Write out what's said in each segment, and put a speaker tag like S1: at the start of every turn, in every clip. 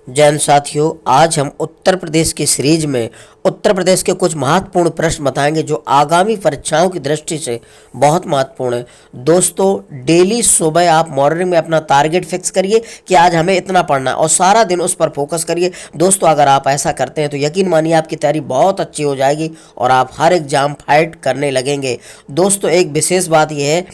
S1: जैन साथियों, आज हम उत्तर प्रदेश की सीरीज में उत्तर प्रदेश के कुछ महत्वपूर्ण प्रश्न बताएंगे जो आगामी परीक्षाओं की दृष्टि से बहुत महत्वपूर्ण है। दोस्तों, डेली सुबह आप मॉर्निंग में अपना टारगेट फिक्स करिए कि आज हमें इतना पढ़ना है और सारा दिन उस पर फोकस करिए। दोस्तों, अगर आप ऐसा करते हैं तो यकीन मानिए आपकी तैयारी बहुत अच्छी हो जाएगी और आप हर एग्जाम फाइट करने लगेंगे। दोस्तों, एक विशेष बात यह है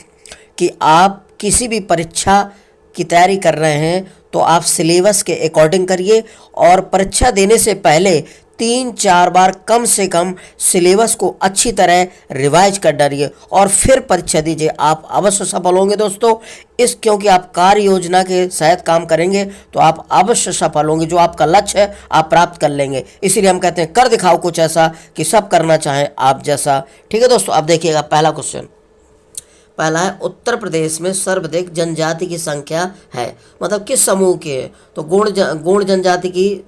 S1: कि आप किसी भी परीक्षा की तैयारी कर रहे हैं तो आप सिलेबस के अकॉर्डिंग करिए और परीक्षा देने से पहले 3-4 बार कम से कम सिलेबस को अच्छी तरह रिवाइज कर डालिए और फिर परीक्षा दीजिए। आप अवश्य सफल होंगे दोस्तों, क्योंकि आप कार्य योजना के तहत काम करेंगे तो आप अवश्य सफल होंगे। जो आपका लक्ष्य है आप प्राप्त कर लेंगे। इसीलिए हम कहते हैं कर दिखाओ कुछ ऐसा कि सब करना चाहें आप जैसा। ठीक है दोस्तों, अब देखिएगा पहला क्वेश्चन। पहला है, उत्तर प्रदेश में सर्वाधिक जनजाति की संख्या है, मतलब किस समूह की है? तो गौड़ जनजाति की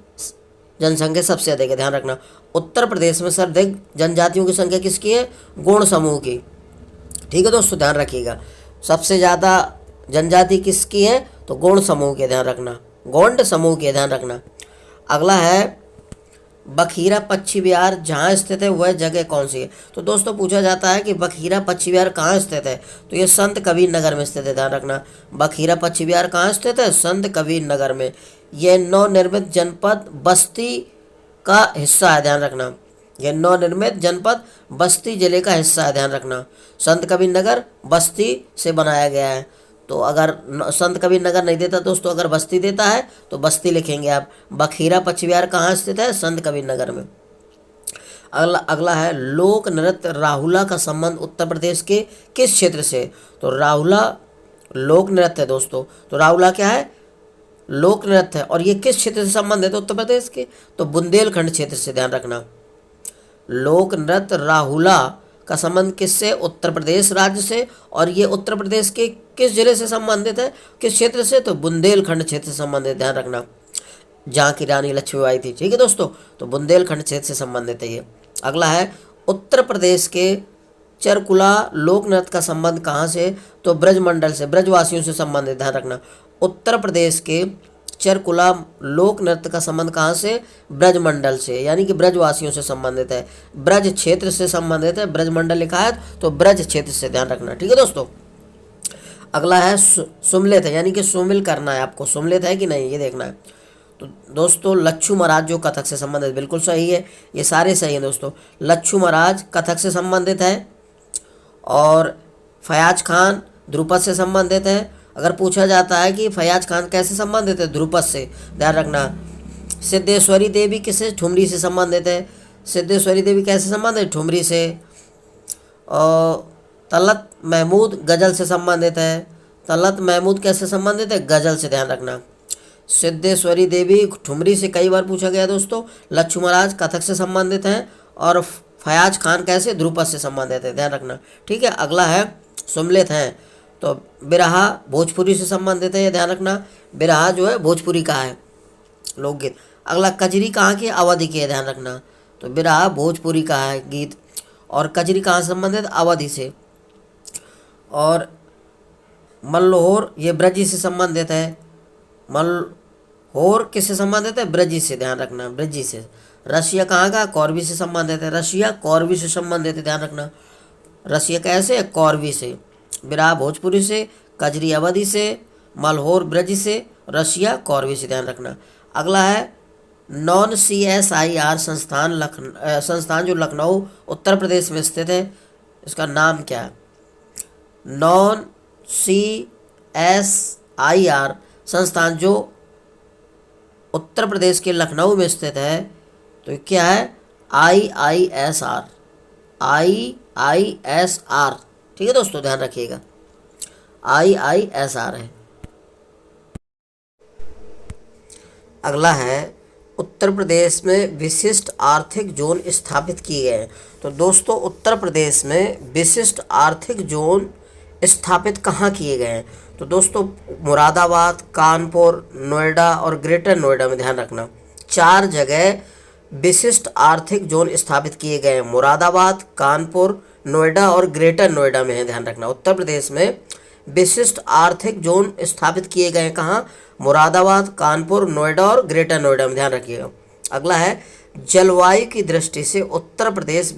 S1: जनसंख्या सबसे अधिक है। ध्यान रखना, उत्तर प्रदेश में सर्वाधिक जनजातियों की संख्या किसकी है? गौड़ समूह की। ठीक है दोस्तों, ध्यान रखिएगा, सबसे ज़्यादा जनजाति किसकी है? तो गौड़ समूह के। ध्यान रखना, गौंड समूह के। ध्यान रखना। अगला है, बखीरा पश्चिम बिहार जहाँ स्थित है वह जगह कौन सी है? तो दोस्तों पूछा जाता है कि बखीरा पश्चिम बिहार कहाँ स्थित है? तो ये संत कबीर नगर में स्थित है। ध्यान रखना, बखीरा पश्चिम बिहार कहाँ स्थित है? संत कबीर नगर में। यह नवनिर्मित जनपद बस्ती का हिस्सा है। ध्यान रखना, यह नवनिर्मित जनपद बस्ती जिले का हिस्सा है। ध्यान रखना, संत कबीर नगर बस्ती से बनाया गया है। तो अगर संत कबीर नगर नहीं देता दोस्तों, अगर बस्ती देता है तो बस्ती लिखेंगे आप। बखीरा पश्चिम बिहार कहाँ स्थित है? संत कबीर नगर में। अगला है, लोक नृत्य राहुला का संबंध उत्तर प्रदेश के किस क्षेत्र से? तो राहुला लोक नृत्य है दोस्तों। तो राहुला क्या है? लोक नृत्य है। और ये किस क्षेत्र से संबंधित है उत्तर प्रदेश के? तो बुंदेलखंड क्षेत्र से। ध्यान रखना, लोक नृत्य राहुला का संबंध किससे? उत्तर प्रदेश राज्य से। और ये उत्तर प्रदेश के किस जिले से संबंधित है, किस क्षेत्र से? तो बुंदेलखंड क्षेत्र से संबंधित। ध्यान रखना, जहाँ की रानी लक्ष्मीबाई थी। ठीक है दोस्तों, तो बुंदेलखंड क्षेत्र से संबंधित है ये। अगला है, उत्तर प्रदेश के चरकुला लोक नृत्य का संबंध कहाँ से? तो ब्रजमंडल से, ब्रजवासियों से संबंधित। ध्यान रखना, उत्तर प्रदेश के चरकुला लोक नृत्य का संबंध कहाँ से? ब्रजमंडल से, यानी कि ब्रजवासियों से संबंधित है, ब्रज क्षेत्र से संबंधित है। ब्रजमंडल लिखा है तो ब्रज क्षेत्र से। ध्यान रखना, ठीक है दोस्तों। अगला है, सुमलित है, यानी कि सुमिल करना है आपको, सुमलित है कि नहीं ये देखना है। तो दोस्तों लच्छू महाराज जो कथक से संबंधित, बिल्कुल सही है, ये सारे सही हैं दोस्तों। लच्छू महाराज कथक से संबंधित है और फयाज खान ध्रुपद से संबंधित है। अगर पूछा जाता है कि फयाज खान कैसे संबंधित है? ध्रुपद से। ध्यान रखना, सिद्धेश्वरी देवी किससे? ठुमरी से संबंधित है। सिद्धेश्वरी देवी कैसे संबंधित है? ठुमरी से। और तलत महमूद गजल से संबंधित है। तलत महमूद कैसे संबंधित है? गजल से। ध्यान रखना, सिद्धेश्वरी देवी ठुमरी से कई बार पूछा गया दोस्तों। लच्छू महाराज कथक से संबंधित हैं और फयाज खान कैसे? ध्रुपद से संबंधित है। ध्यान रखना, ठीक है। अगला है, सुमलित हैं तो बिरहा भोजपुरी से संबंधित है, ये ध्यान रखना। बिरहा जो है भोजपुरी का है लोकगीत। अगला, कजरी कहाँ की? अवधि की है। ध्यान रखना, तो बिरहा भोजपुरी का है गीत और कजरी कहाँ से संबंधित? अवधि से। और मल्लोहोर ये ब्रजी से संबंधित है। मल्होर किससे संबंधित है? ब्रजी से। ध्यान रखना, ब्रजी से। रसिया कहाँ का? कौरवी से संबंधित है। रसिया कौरवी से संबंधित है। ध्यान रखना, रसिया कैसे? कौरवी से। बिरहा भोजपुरी से, कजरी अवधि से, मल्होर ब्रजी से, रसिया कौरवी से। ध्यान रखना। अगला है, नॉन CSIR संस्थान जो लखनऊ उत्तर प्रदेश में स्थित है, इसका नाम क्या है? नॉन CSIR संस्थान जो उत्तर प्रदेश के लखनऊ में स्थित है, तो क्या है? IISR। IISR, ठीक है दोस्तों, ध्यान रखिएगा, IISR है। अगला है, उत्तर प्रदेश में विशिष्ट आर्थिक जोन स्थापित किए गए हैं। तो दोस्तों उत्तर प्रदेश में विशिष्ट आर्थिक जोन स्थापित कहाँ किए गए हैं? तो दोस्तों मुरादाबाद, कानपुर, नोएडा और ग्रेटर नोएडा में। ध्यान रखना, 4 जगह विशिष्ट आर्थिक जोन स्थापित किए गए हैं। मुरादाबाद, कानपुर, नोएडा और ग्रेटर नोएडा में है। ध्यान रखना, उत्तर प्रदेश में विशिष्ट आर्थिक जोन स्थापित किए गए कहाँ? मुरादाबाद, कानपुर, नोएडा और ग्रेटर नोएडा में, ध्यान रखिएगा। अगला है जलवायु की दृष्टि से उत्तर प्रदेश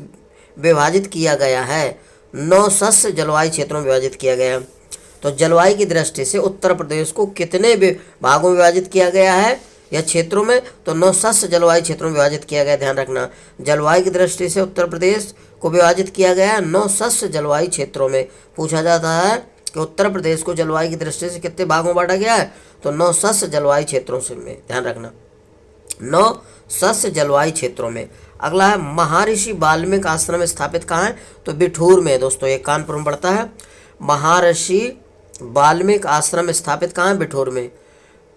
S1: विभाजित किया गया है, 9 शस्य जलवायु क्षेत्रों में विभाजित किया गया है। तो जलवायु की दृष्टि से उत्तर प्रदेश को कितने भागों में विभाजित किया गया है या क्षेत्रों में? तो 9 शस्य जलवायु क्षेत्रों में विभाजित किया गया। ध्यान रखना, जलवायु की दृष्टि से उत्तर प्रदेश को विभाजित किया गया है 9 शस्य जलवायु क्षेत्रों में। पूछा जाता है कि उत्तर प्रदेश को जलवायु की दृष्टि से कितने भागों में बांटा गया है? तो 9 शस्य जलवायु क्षेत्रों से में, ध्यान रखना, 9 शस्य जलवायु क्षेत्रों में। अगला है महर्षि वाल्मीकि आश्रम स्थापित कहाँ है? तो बिठूर में दोस्तों, ये कानपुर में पड़ता है। महर्षि वाल्मीकि आश्रम स्थापित कहाँ है? बिठूर में।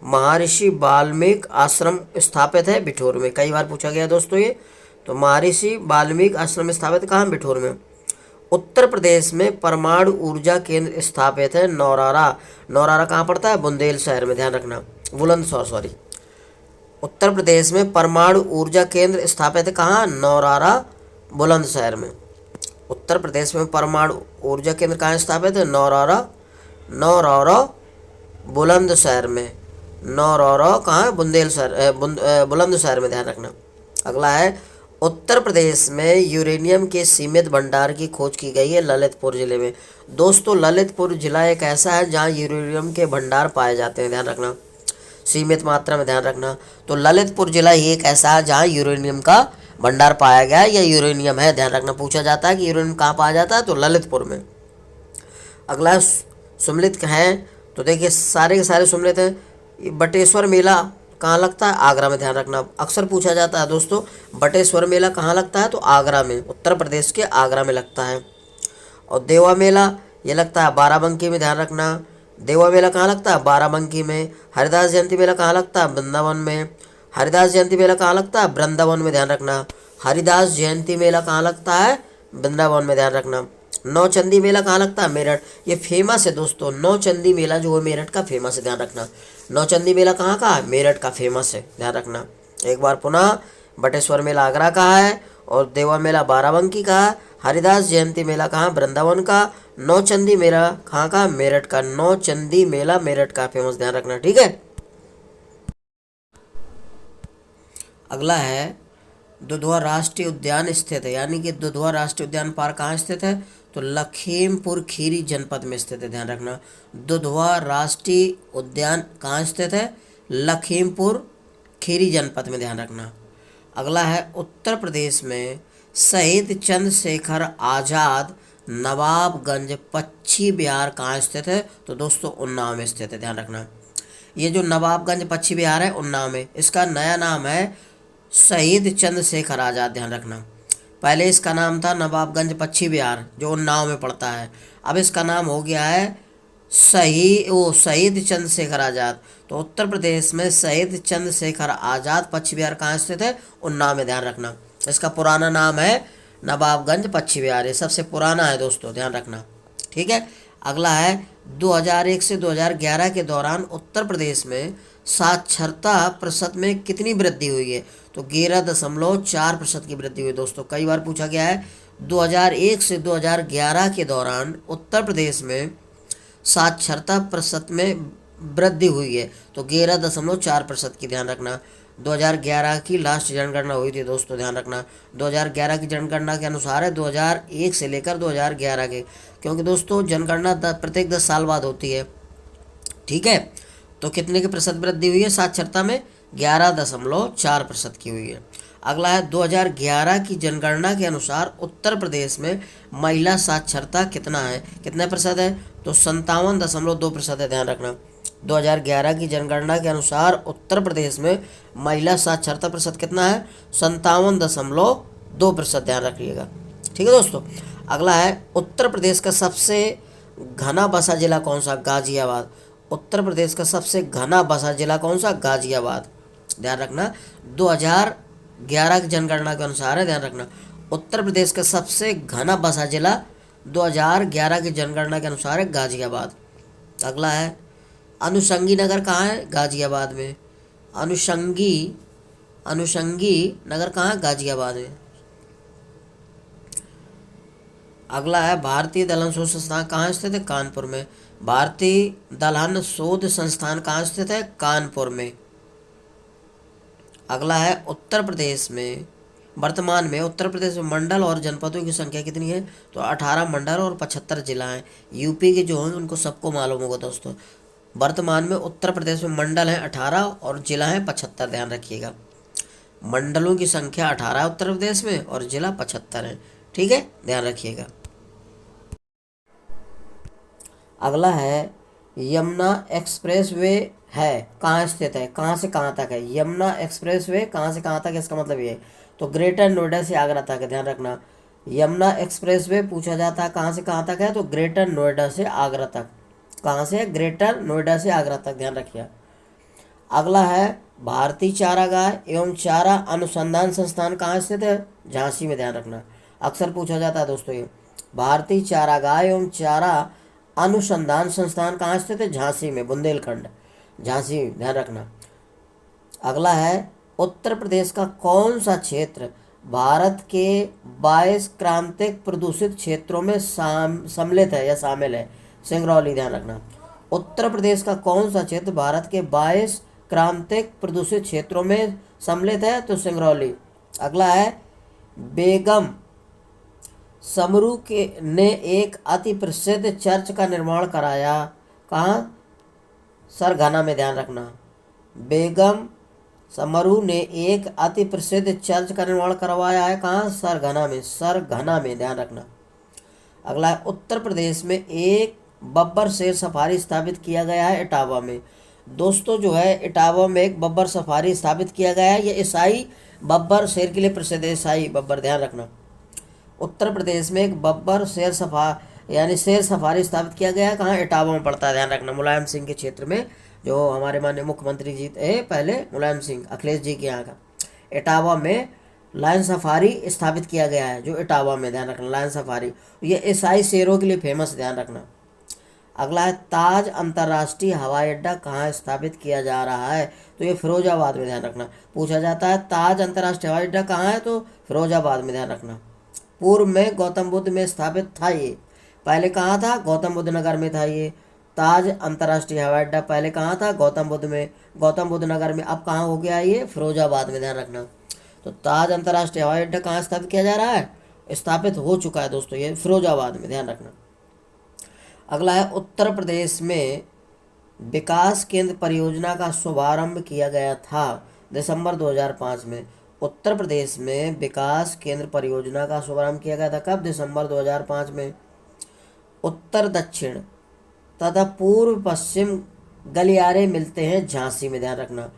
S1: महर्षि वाल्मीकि आश्रम स्थापित है बिठूर में, कई बार पूछा गया दोस्तों ये। तो महर्षि वाल्मीकि आश्रम स्थापित कहाँ? बिठूर में। उत्तर प्रदेश में परमाणु ऊर्जा केंद्र स्थापित है नौरारा। नौरारा कहाँ पड़ता है? बुंदेलशहर में, ध्यान रखना, बुलंदशहर सॉरी। उत्तर प्रदेश में परमाणु ऊर्जा केंद्र स्थापित है कहाँ? नौरारा, बुलंदशहर में। उत्तर प्रदेश में परमाणु ऊर्जा केंद्र कहाँ स्थापित है? नौरारा, नौरौरा, बुलंदशहर में। नौरौरा कहाँ है? बुंदेलशहर, बुलंदशहर में, ध्यान रखना। अगला है उत्तर प्रदेश में यूरेनियम के सीमित भंडार की खोज की गई है ललितपुर जिले में। दोस्तों ललितपुर जिला एक ऐसा है जहाँ यूरेनियम के भंडार पाए जाते हैं, ध्यान रखना, सीमित मात्रा में, ध्यान रखना। तो ललितपुर जिला ही एक ऐसा है जहाँ यूरेनियम का भंडार पाया गया है या यूरेनियम है, ध्यान रखना। पूछा जाता है कि यूरेनियम कहाँ पाया जाता है? तो ललितपुर में। अगला सुमलित है, तो देखिए सारे के सारे सुमलित हैं। बटेश्वर मेला कहाँ लगता है? आगरा में, ध्यान रखना। अक्सर पूछा जाता है दोस्तों बटेश्वर मेला कहाँ लगता है? तो आगरा में, उत्तर प्रदेश के आगरा में लगता है। और देवा मेला ये लगता है बाराबंकी में, ध्यान रखना। देवा मेला कहाँ लगता है? बाराबंकी में। हरिदास जयंती मेला कहाँ लगता है? वृंदावन में। हरिदास जयंती मेला कहाँ लगता है? वृंदावन में, ध्यान रखना। हरिदास जयंती मेला कहाँ लगता है? वृंदावन में, ध्यान रखना। नौचंदी मेला कहाँ लगता है? मेरठ। ये फेमस है दोस्तों, नौचंदी मेला जो है मेरठ का फेमस है, ध्यान रखना। नौचंदी मेला कहाँ का है? मेरठ का फेमस है, ध्यान रखना। एक बार पुनः, बटेश्वर मेला आगरा का है और देवा मेला बाराबंकी का है। हरिदास जयंती मेला कहाँ? वृंदावन का। नौचंदी मेला कहाँ का? मेरठ का। नौचंदी मेला मेरठ का फेमस, ध्यान रखना, ठीक है। अगला है दुधवा राष्ट्रीय उद्यान स्थित है, यानी कि दुधवा राष्ट्रीय उद्यान पार्क कहाँ स्थित है? तो लखीमपुर खीरी जनपद में स्थित है, ध्यान रखना। दुधवा राष्ट्रीय उद्यान कहाँ स्थित है? लखीमपुर खीरी जनपद में, ध्यान रखना। अगला है उत्तर प्रदेश में शहीद चंद्रशेखर आज़ाद नवाबगंज पश्चिम बिहार कहाँ स्थित है? तो दोस्तों उन्नाव में स्थित है, ध्यान रखना। ये जो नवाबगंज पश्चिम बिहार है उन्नाव में, इसका नया नाम है शहीद चंद्रशेखर आज़ाद, ध्यान रखना। पहले इसका नाम था नवाबगंज पश्चिम बिहार जो उन्नाव में पड़ता है, अब इसका नाम हो गया है शहीद चंद्रशेखर आज़ाद। तो उत्तर प्रदेश में शहीद चंद्रशेखर आज़ाद पश्चिम बिहार कहाँ स्थित है? उन्नाव में, ध्यान रखना। इसका पुराना नाम है नवाबगंज पश्चिम बिहार, ये सबसे पुराना है दोस्तों, ध्यान रखना, ठीक है। अगला है 2001 से 2011 के दौरान उत्तर प्रदेश में साक्षरता प्रतिशत में कितनी वृद्धि हुई है? तो 11.4% की वृद्धि हुई दोस्तों, कई बार पूछा गया है। 2001 से 2011 के दौरान उत्तर प्रदेश में साक्षरता प्रतिशत में वृद्धि हुई है, तो 11.4% की, ध्यान रखना। 2011 की लास्ट जनगणना हुई थी दोस्तों, ध्यान रखना। 2011 की जनगणना के अनुसार है 2001 से लेकर 2011 के, क्योंकि दोस्तों जनगणना प्रत्येक 10 साल बाद होती है, ठीक है। तो कितने की प्रतिशत वृद्धि हुई है साक्षरता में? 11.4% की हुई है। अगला है 2011 की जनगणना के अनुसार उत्तर प्रदेश में महिला साक्षरता कितना है, कितने प्रतिशत है? तो 57.2% है, ध्यान रखना। 2011 की जनगणना के अनुसार उत्तर प्रदेश में महिला साक्षरता प्रतिशत कितना है? 57.2%, ध्यान रखिएगा, ठीक है दोस्तों। अगला है उत्तर प्रदेश का सबसे घना बसा जिला कौन सा? गाजियाबाद। उत्तर प्रदेश का सबसे घना बसा जिला कौन सा? गाजियाबाद, ध्यान रखना। 2011 की जनगणना के अनुसार है, ध्यान रखना। उत्तर प्रदेश का सबसे घना बसा जिला 2011 की जनगणना के अनुसार है गाजियाबाद। अगला है अनुषंगी नगर कहाँ है? गाजियाबाद में। अनुषंगी नगर कहाँ है? गाजियाबाद में। अगला है भारतीय दलहन शोध संस्थान कहाँ स्थित है? कानपुर में। भारतीय दलहन शोध संस्थान कहाँ स्थित है? कानपुर में। अगला है उत्तर प्रदेश में, वर्तमान में उत्तर प्रदेश में मंडल और जनपदों की संख्या कितनी है? तो 18 मंडल और 75 जिला हैं। यूपी के जो हैं उनको सबको मालूम होगा दोस्तों। वर्तमान में उत्तर प्रदेश में मंडल हैं 18 और जिला हैं 75, ध्यान रखिएगा। मंडलों की संख्या 18 उत्तर प्रदेश में और जिला 75 है। ठीक है, ध्यान रखिएगा। अगला है यमुना एक्सप्रेस वे है कहाँ स्थित है? कहाँ से कहाँ तक है? यमुना एक्सप्रेस वे कहाँ से कहाँ तक है, इसका मतलब ये है तो ग्रेटर नोएडा से आगरा तक है, ध्यान रखना। यमुना एक्सप्रेस वे पूछा जाता है कहाँ से कहाँ तक है, तो ग्रेटर नोएडा से आगरा तक। कहाँ से? ग्रेटर नोएडा से आगरा तक, ध्यान रखिए। अगला है भारतीय चारागाह एवं चारा अनुसंधान संस्थान कहाँ स्थित है? झांसी में, ध्यान रखना। अक्सर पूछा जाता है दोस्तों ये। भारतीय चारागाह एवं चारा अनुसंधान संस्थान कहाँ स्थित है? झांसी में, बुंदेलखंड, झांसी, ध्यान रखना। अगला है उत्तर प्रदेश का कौन सा क्षेत्र भारत के 22 क्रांतिक प्रदूषित क्षेत्रों में सम्मिलित है या शामिल है? सिंगरौली, ध्यान रखना। उत्तर प्रदेश का कौन सा क्षेत्र भारत के 22 क्रांतिक प्रदूषित क्षेत्रों में सम्मिलित है? तो सिंगरौली। अगला है बेगम समरू के ने एक अति प्रसिद्ध चर्च का निर्माण कराया, कहाँ? सरगना में, ध्यान रखना। बेगम समरू ने एक अति प्रसिद्ध चर्च का निर्माण करवाया है, कहाँ? सरगना में, सरगना में, ध्यान रखना। अगला है उत्तर प्रदेश में एक बब्बर शेर सफारी स्थापित किया गया है इटावा में। दोस्तों जो है इटावा में एक बब्बर सफारी स्थापित किया गया है। ये ईसाई बब्बर शेर के लिए प्रसिद्ध है, ईसाई बब्बर, ध्यान रखना। उत्तर प्रदेश में एक बब्बर शेर सफारी स्थापित किया गया है, कहाँ? इटावा में पड़ता है, ध्यान रखना। मुलायम सिंह के क्षेत्र में, जो हमारे माननीय मुख्यमंत्री जी थे पहले, मुलायम सिंह, अखिलेश जी के यहाँ का, इटावा में लायन सफारी स्थापित किया गया है, जो इटावा में, ध्यान रखना, लायन सफारी। ये ईसाई शेरों के लिए फेमस, ध्यान रखना। अगला है ताज अंतर्राष्ट्रीय हवाई अड्डा कहाँ स्थापित किया जा रहा है? तो ये फिरोजाबाद में, ध्यान रखना। पूछा जाता है ताज अंतर्राष्ट्रीय हवाई अड्डा कहाँ है, तो फिरोजाबाद में, ध्यान रखना। पूर्व में गौतम बुद्ध में स्थापित था ये, पहले कहाँ था? गौतम बुद्ध नगर में था ये। ताज अंतर्राष्ट्रीय हवाई अड्डा पहले कहाँ था? गौतम बुद्ध में, गौतम बुद्ध नगर में। अब कहाँ हो गया ये? फिरोजाबाद में, ध्यान रखना। तो ताज अंतर्राष्ट्रीय हवाई अड्डा कहाँ स्थापित किया जा रहा है? स्थापित हो चुका है दोस्तों ये फिरोजाबाद में, ध्यान रखना। अगला है उत्तर प्रदेश में विकास केंद्र परियोजना का शुभारंभ किया गया था दिसंबर 2005 में। उत्तर प्रदेश में विकास केंद्र परियोजना का शुभारंभ किया गया था कब? दिसंबर 2005 में। उत्तर दक्षिण तथा पूर्व पश्चिम गलियारे मिलते हैं झांसी में, ध्यान रखना।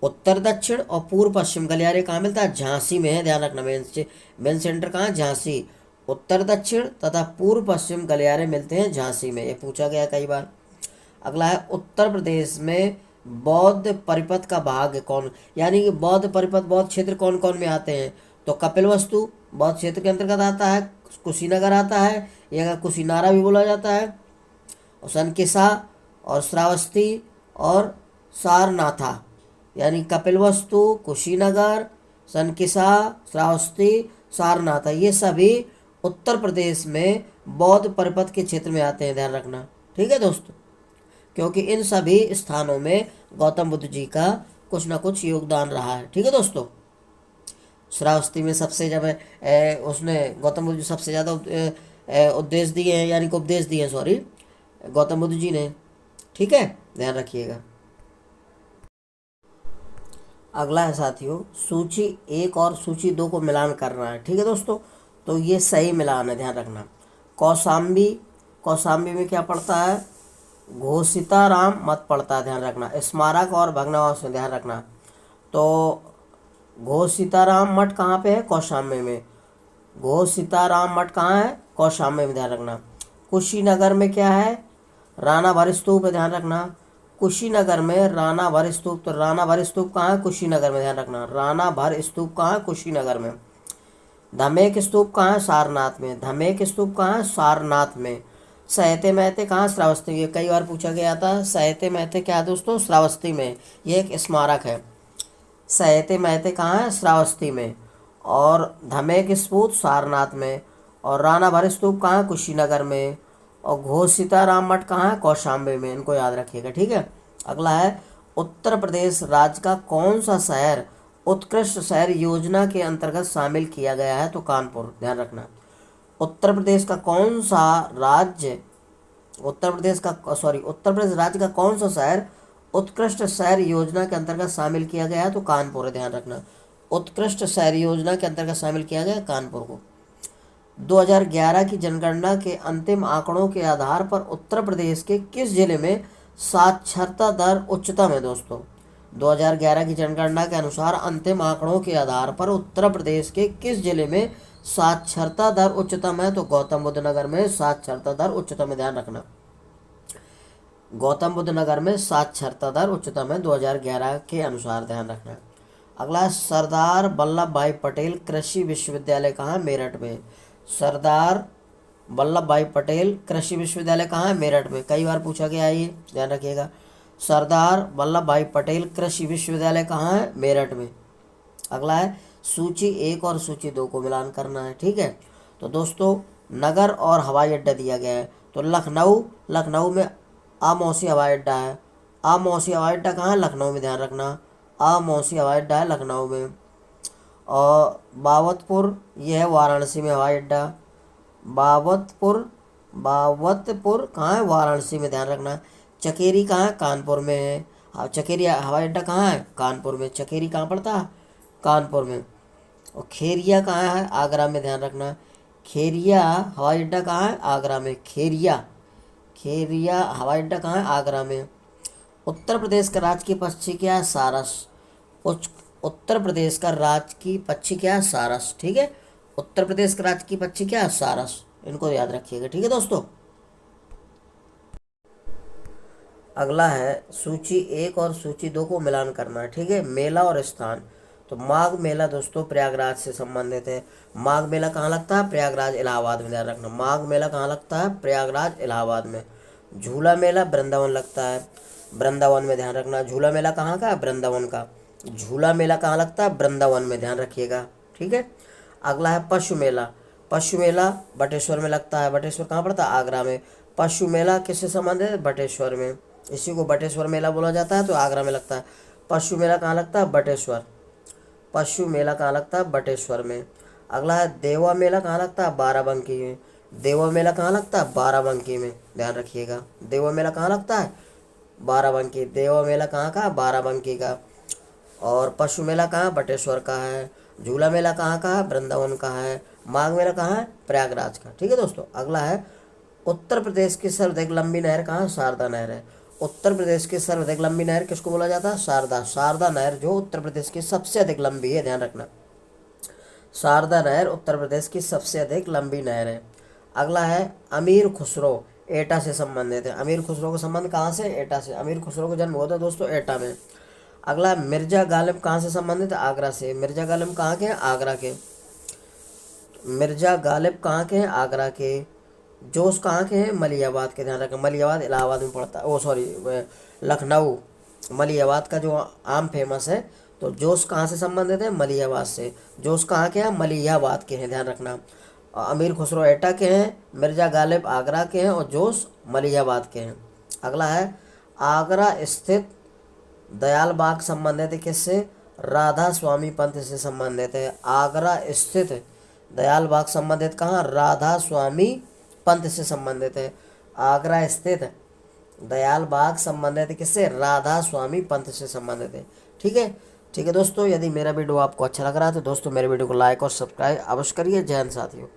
S1: उत्तर दक्षिण और पूर्व पश्चिम गलियारे कहाँ मिलता है? झांसी में है, ध्यान रखना। मेन सेंटर कहाँ? झांसी। उत्तर दक्षिण तथा पूर्व पश्चिम गलियारे मिलते हैं झांसी में, ये पूछा गया कई बार। अगला है उत्तर प्रदेश में बौद्ध परिपथ का भाग कौन, यानी कि बौद्ध परिपथ, बौद्ध क्षेत्र कौन कौन में आते हैं? तो कपिलवस्तु बौद्ध क्षेत्र के अंतर्गत आता है, कुशीनगर आता है, या कुशीनारा भी बोला जाता है, और सनकिसा और श्रावस्ती और सारनाथा, यानी कपिलवस्तु, कुशीनगर, सनकिसा, श्रावस्ती, सारनाथा, ये सभी उत्तर प्रदेश में बौद्ध परिपथ के क्षेत्र में आते हैं, ध्यान रखना। ठीक है दोस्तों, क्योंकि इन सभी स्थानों में गौतम बुद्ध जी का कुछ ना कुछ योगदान रहा है। ठीक है दोस्तों, श्रावस्ती में सबसे जब उसने गौतम बुद्ध जी सबसे ज़्यादा उपदेश दिए हैं, यानी कि उपदेश दिए हैं, सॉरी, गौतम बुद्ध जी ने। ठीक है, ध्यान रखिएगा। अगला है साथियों, सूची 1 और सूची 2 को मिलान करना है। ठीक है दोस्तों, तो ये सही मिलान है, ध्यान रखना। कौशाम्बी, कौशाम्बी में क्या पड़ता है? घोषिताराम मठ पड़ता है, ध्यान रखना। स्मारक और भग्नावशेष में, ध्यान रखना। तो घोषिताराम मठ कहाँ पे है? कौशाम्बी में। घोषिताराम मठ कहाँ है? कौशाम्बी में, ध्यान रखना। कुशीनगर में क्या है? राणा भर स्तूप है, ध्यान रखना। कुशीनगर में राणा भर स्तूप, तो राणा भर स्तूप कहाँ है? कुशीनगर में, ध्यान रखना। राणा भर स्तूप कहाँ है? कुशीनगर में। धमेक स्तूप कहाँ है? सारनाथ में। धमेक स्तूप कहाँ है? सारनाथ में। सहते महते कहाँ? श्रावस्ती। ये कई बार पूछा गया था। सहते महते क्या है दोस्तों? श्रावस्ती में, ये एक स्मारक है। सहते महते कहाँ है? श्रावस्ती में। और धमेक स्तूप सारनाथ में। और राणा भर स्तूप कहाँ है? कुशीनगर में। और घोषिताराम मठ कहाँ है? कौशाम्बी में, इनको याद रखिएगा, ठीक है। अगला है उत्तर प्रदेश राज्य का कौन सा शहर उत्कृष्ट शहर योजना के अंतर्गत शामिल किया गया है? तो कानपुर, ध्यान रखना। उत्तर प्रदेश का कौन सा राज्य उत्तर प्रदेश राज्य का कौन सा शहर उत्कृष्ट शहर योजना के अंतर्गत शामिल किया गया है? तो कानपुर है, ध्यान रखना। उत्कृष्ट शहर योजना के अंतर्गत शामिल किया गया कानपुर को। 2011 की जनगणना के अंतिम आंकड़ों के आधार पर उत्तर प्रदेश के किस जिले में साक्षरता दर उच्चतम है? दोस्तों 2011 की जनगणना के अनुसार अंतिम आंकड़ों के आधार पर उत्तर प्रदेश के किस जिले में साक्षरता दर उच्चतम है? तो गौतम बुद्ध नगर में साक्षरता दर उच्चतम है, ध्यान रखना। गौतम बुद्ध नगर में साक्षरता दर उच्चतम है 2011 के अनुसार, ध्यान रखना। अगला सरदार वल्लभ भाई पटेल कृषि विश्वविद्यालय कहाँ? मेरठ में। सरदार वल्लभ भाई पटेल कृषि विश्वविद्यालय कहाँ है? मेरठ में। कई बार पूछा गया है ये, ध्यान रखिएगा। सरदार वल्लभ भाई पटेल कृषि विश्वविद्यालय कहाँ है? मेरठ में। अगला है सूची 1 और सूची 2 को मिलान करना है, ठीक है। तो दोस्तों नगर और हवाई अड्डा दिया गया है। तो लखनऊ में आमौसी हवाई अड्डा है। आमौसी हवाई अड्डा कहाँ है? लखनऊ में, ध्यान रखना। आमौसी हवाई अड्डा है लखनऊ में। और बावतपुर ये है वाराणसी में हवाई अड्डा। बावतपुर कहाँ है? वाराणसी में, ध्यान रखना। चकेरी कहाँ है? कानपुर में है। चकेरी हवाई अड्डा कहाँ है? कानपुर में। चकेरी कहाँ पड़ता है? कानपुर में। और खेरिया कहाँ है? आगरा में, ध्यान रखना। खेरिया हवाई अड्डा कहाँ है? आगरा में। खेरिया हवाई अड्डा कहाँ है? आगरा में। उत्तर प्रदेश का राजकीय पक्षी क्या है? सारस। उत्तर प्रदेश का राजकीय पक्षी क्या है? सारस, ठीक है। उत्तर प्रदेश का राजकीय पक्षी क्या है? सारस, इनको याद रखिएगा, ठीक है दोस्तों। अगला है सूची 1 और सूची 2 को मिलान करना है, ठीक है। मेला और स्थान। तो माघ मेला दोस्तों प्रयागराज से संबंधित है। माघ मेला कहाँ लगता है? प्रयागराज इलाहाबाद में, ध्यान रखना। माघ मेला कहाँ लगता है? प्रयागराज इलाहाबाद में। झूला मेला वृंदावन लगता है, वृंदावन में, ध्यान रखना। झूला मेला कहाँ का? वृंदावन का। झूला मेला कहाँ लगता है? वृंदावन में, ध्यान रखिएगा, ठीक है। अगला है पशु मेला। पशु मेला बटेश्वर में लगता है। बटेश्वर कहाँ पड़ता है? आगरा में। पशु मेला किससे संबंधित है? बटेश्वर में। इसी को बटेश्वर मेला बोला जाता है, तो आगरा में लगता है। पशु मेला कहाँ लगता है? बटेश्वर। पशु मेला कहाँ लगता है? बटेश्वर में। अगला है देवा मेला कहाँ लगता है? बाराबंकी में। देवा मेला कहाँ लगता है? बाराबंकी में, ध्यान रखिएगा। देवा मेला कहाँ लगता है? बाराबंकी। देवा मेला कहाँ का? बाराबंकी का। और पशु मेला कहाँ? बटेश्वर का है। झूला मेला कहाँ का है? वृंदावन का है। माघ मेला कहाँ है? प्रयागराज का, ठीक है दोस्तों। अगला है उत्तर प्रदेश की सर्वाधिक लंबी नहर कहाँ? शारदा नहर है। उत्तर प्रदेश की सर्वाधिक लंबी नहर किसको बोला जाता है? शारदा नहर जो उत्तर प्रदेश की सबसे अधिक लंबी है, ध्यान रखना। शारदा नहर उत्तर प्रदेश की सबसे अधिक लंबी नहर है। अगला है अमीर खुसरो, एटा से संबंधित है। अमीर खुसरो का संबंध कहाँ से? एटा से। अमीर खुसरो का जन्म हुआ था दोस्तों एटा में। अगला मिर्जा गालिब कहाँ से संबंधित है? आगरा से। मिर्जा गालिब कहाँ के हैं? आगरा के। मिर्जा गालिब कहाँ के हैं? आगरा के। जोश कहाँ के हैं? मलियाबाद के, ध्यान रखें। मलियाबाद इलाहाबाद में पड़ता है। ओ सॉरी, लखनऊ। मलियाबाद का जो आम फेमस है, तो जोश कहाँ से संबंधित है? मलियाबाद से। जोश कहाँ के हैं? मलियाबाद के हैं, ध्यान रखना। अमीर खुसरो एटा के हैं, मिर्जा गालिब आगरा के हैं, और जोश मलियाबाद के हैं। अगला है आगरा स्थित दयाल बाग संबंधित है किससे? राधा स्वामी पंथ से संबंधित है। आगरा स्थित दयाल बाग संबंधित कहाँ? राधा स्वामी पंथ से संबंधित है। आगरा स्थित दयाल बाग संबंधित किससे? राधा स्वामी पंथ से संबंधित है, ठीक है। ठीक है दोस्तों, यदि मेरा वीडियो आपको अच्छा लग रहा है तो दोस्तों मेरे वीडियो को लाइक और सब्सक्राइब अवश्य करिए। जय हिंद साथियों।